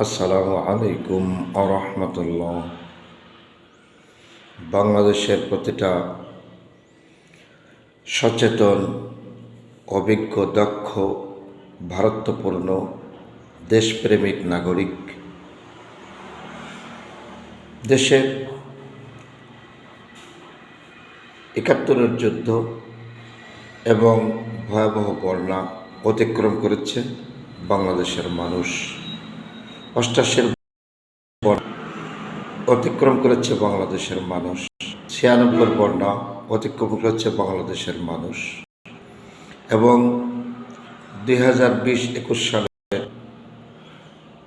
আসসালামু আলাইকুম আরহামতুল্লাহ। বাংলাদেশের প্রতিটা সচেতন, অভিজ্ঞ, দক্ষ, ভারত্বপূর্ণ, দেশপ্রেমিক নাগরিক দেশের ৭১-এর যুদ্ধ এবং ভয়াবহ বন্যা অতিক্রম করেছে বাংলাদেশের মানুষ। ৮৮-এর অতিক্রম করেছে বাংলাদেশের মানুষ। ৯৬-এর বন্যা অতিক্রম করেছে বাংলাদেশের মানুষ এবং ২০২০-২১ সালে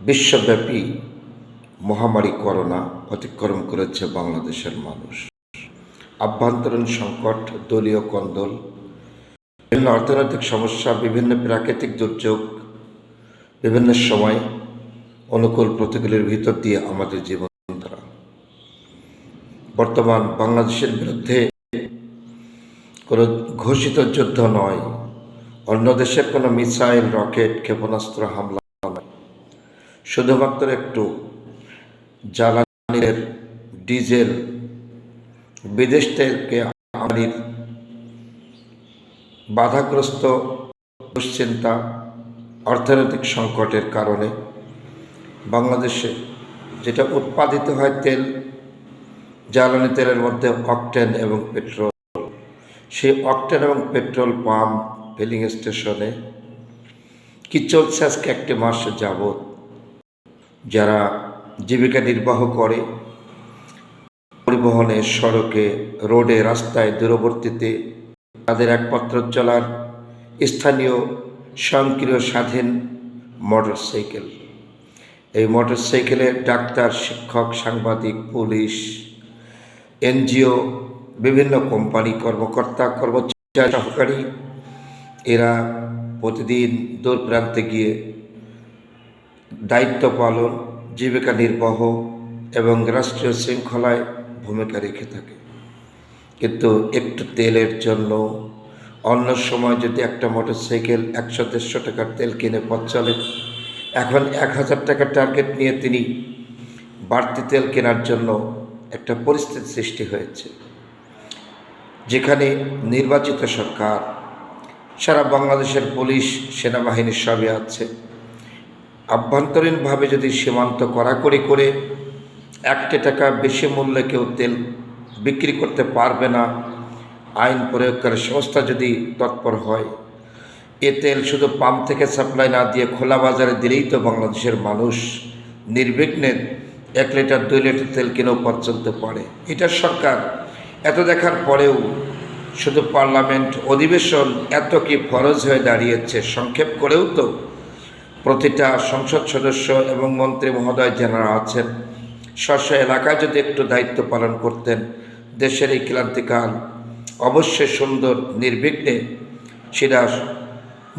বিশ্বব্যাপী মহামারী করোনা অতিক্রম করেছে বাংলাদেশের মানুষ। আভ্যন্তরীণ সংকট, দলীয় কোন্দল, বিভিন্ন অর্থনৈতিক সমস্যা, বিভিন্ন প্রাকৃতিক দুর্যোগ, বিভিন্ন সময় অনুকূল প্রতিকূলের ভিতর দিয়ে আমাদের জীবনধারা। বর্তমান বাংলাদেশের বিরুদ্ধে কোনো ঘোষিত যুদ্ধ নয়, অন্য দেশের কোনো মিসাইল, রকেট, ক্ষেপণাস্ত্র হামলা নয়, শুধুমাত্র একটু জ্বালানির ডিজেল বিদেশ থেকে আমদানির বাধাগ্রস্ত দুশ্চিন্তা, অর্থনৈতিক সংকটের কারণে বাংলাদেশে যেটা উৎপাদিত হয় তেল, জ্বালানি তেলের মধ্যে অকটেন এবং পেট্রোল, সেই অকটেন এবং পেট্রোল পাম্প, ফিলিং স্টেশনে কি চলছে আজকে ১ মাস যাবৎ, যারা জীবিকা নির্বাহ করে পরিবহনে, সড়কে, রোডে, রাস্তায়, দূরবর্তীতে, তাদের একমাত্র চলার স্থানীয় স্বয়ংক্রিয় স্বাধীন মোটরসাইকেল। এই মোটরসাইকেলে ডাক্তার, শিক্ষক, সাংবাদিক, পুলিশ, এনজিও, বিভিন্ন কোম্পানি কর্মকর্তা, কর্মচারী, সহকারী, এরা প্রতিদিন দূর প্রান্তে গিয়ে দায়িত্ব পালন, জীবিকা নির্বাহ এবং রাষ্ট্রীয় শৃঙ্খলায় ভূমিকা রেখে থাকে। কিন্তু একটু তেলের জন্য অন্য সময় যদি একটা মোটরসাইকেল ১০০-১৫০ টাকার তেল কিনে পথ চলে, এখন ১,০০০ টাকার টার্গেট নিয়ে তিনি বাড়তি তেল কেনার জন্য একটা পরিস্থিতি সৃষ্টি হয়েছে, যেখানে নির্বাচিত সরকার, সারা বাংলাদেশের পুলিশ, সেনাবাহিনী সবই আছে। আভ্যন্তরীণভাবে যদি সীমান্ত কড়াকড়ি করে ১ টাকা বেশি মূল্যে কেউ তেল বিক্রি করতে পারবে না, আইন প্রয়োগকারী সংস্থা যদি তৎপর হয়, এ তেল শুধু পাম্প থেকে সাপ্লাই না দিয়ে খোলা বাজারে দিলেই তো বাংলাদেশের মানুষ নির্বিঘ্নে ১ লিটার ২ লিটার তেল কিনেও পথ চলতে পারে। এটা সরকার এত দেখার পরেও শুধু পার্লামেন্ট অধিবেশন এত কি ফরজ হয়ে দাঁড়িয়েছে? সংক্ষেপ করেও তো প্রতিটা সংসদ সদস্য এবং মন্ত্রী মহোদয় যারা আছেন, স্ব এলাকায় যদি একটু দায়িত্ব পালন করতেন, দেশের এই ক্লান্তিকাল অবশ্যই সুন্দর নির্বিঘ্নে সেটা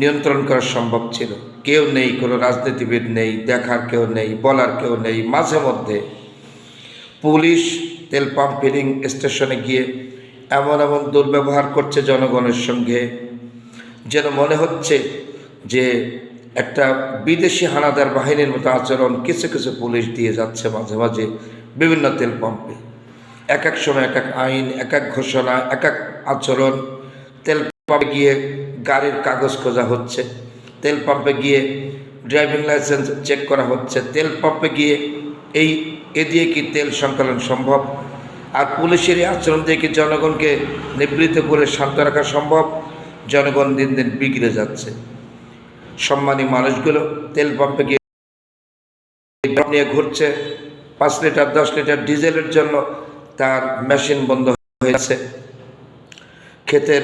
নিয়ন্ত্রণ করা সম্ভব ছিল। কেউ নেই, কোনো রাজনীতিবিদ নেই, দেখার কেউ নেই, বলার কেউ নেই। মাঝে মধ্যে পুলিশ তেল পাম্প, ফিলিং স্টেশনে গিয়ে এমন এমন দুর্ব্যবহার করছে জনগণের সঙ্গে, যেন মনে হচ্ছে যে একটা বিদেশি হানাদার বাহিনীর মতো আচরণ কিছু কিছু পুলিশ দিয়ে যাচ্ছে মাঝে মাঝে বিভিন্ন তেল পাম্পে। এক এক সময় এক এক আইন, এক এক ঘোষণা, এক এক আচরণ। তেল পাম্পে গিয়ে গাড়ির কাগজ খোঁজা হচ্ছে, তেল পাম্পে গিয়ে ড্রাইভিং লাইসেন্স চেক করা হচ্ছে, তেল পাম্পে গিয়ে এ দিয়ে কি তেল সংকলন সম্ভব? আর পুলিশের এই আচরণ দিয়ে কি জনগণকে নিবৃত্ত করে শান্ত রাখা সম্ভব? জনগণ দিন দিন বিগড়ে যাচ্ছে। সম্মানী মানুষগুলো তেল পাম্পে গিয়ে নিয়ে ঘুরছে, ৫ লিটার ১০ লিটার ডিজেলের জন্য তার মেশিন বন্ধ হয়ে যাচ্ছে, ক্ষেতের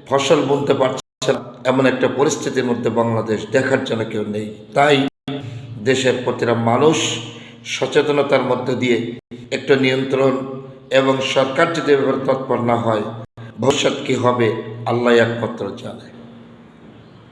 ফসল বুনতে পারছে না। এমন একটা পরিস্থিতির মধ্যে বাংলাদেশ, দেখার জন্য কেউ নেই। তাই দেশের প্রতিটা মানুষ সচেতনতার মধ্যে দিয়ে একটু নিয়ন্ত্রণ, এবং সরকার যদি এভাবে তৎপর না হয়, ভবিষ্যৎ কী হবে আল্লাহ একমাত্র জানে।